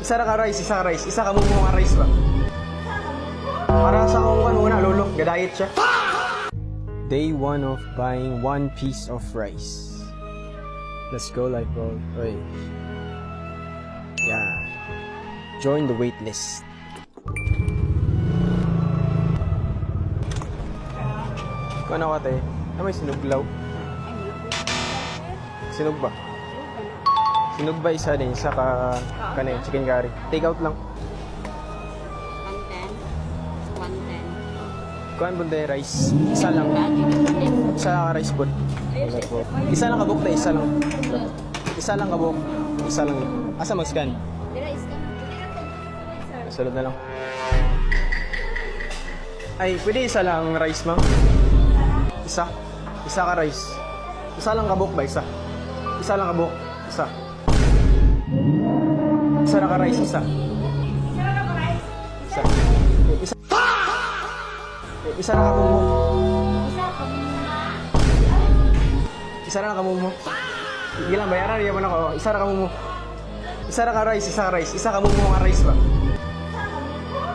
Isa ra ka rice, isa ka rice. Isa ka mo nga rice ba? Para sa akong kan muna, lolo. Gadayet siya. Day 1 of buying 1 piece of rice. Let's go, life bro. Oy. Yeah. Join the wait list. Kano ka tayo? May sinuglaw? Sinog ba? Sinog ba isa din? Isa ka kanay, chicken curry. Take out lang. 110. 110. Kuhan bunde rice. Isa lang. Isa lang rice po. Isa lang kabuk na isa lang. Isa lang kabuk. Isa lang. Asa mag-scan? Salud na lang. Ay, pwede isa lang rice, ma'am? Isa. Isa ka rice. Isa lang kabuk ba? Isa. Isa lang kabuk. Isa. Isa lang ka rice. Isa. Isa. Isa. Isa lang kamumo. Isa lang kamumo. Sige lang, bayaran niya mo na ko. Isa lang kamumo. Isa lang ka rice, isa ka rice. Isa kamumo nga rice ba?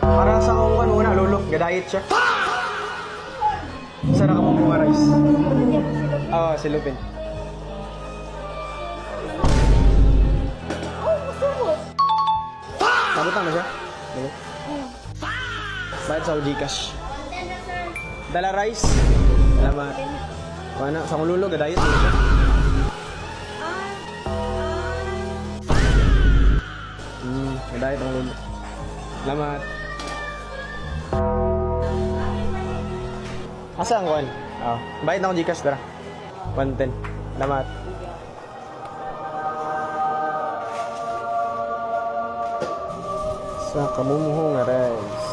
Para sa akong kan muna, lolo. Gadayet siya. Isa lang kamumo nga rice. Oo, silupin. Nabutan mo siya? Bayad sa Gcash. Dala rice. Salamat. Mana sa lulo gadayet mo siya. Gadayet ang lulo. Salamat. Asa ang kuan? Bayad na akong Gcash dara. 110. Salamat. Sa kamumuho nga rice.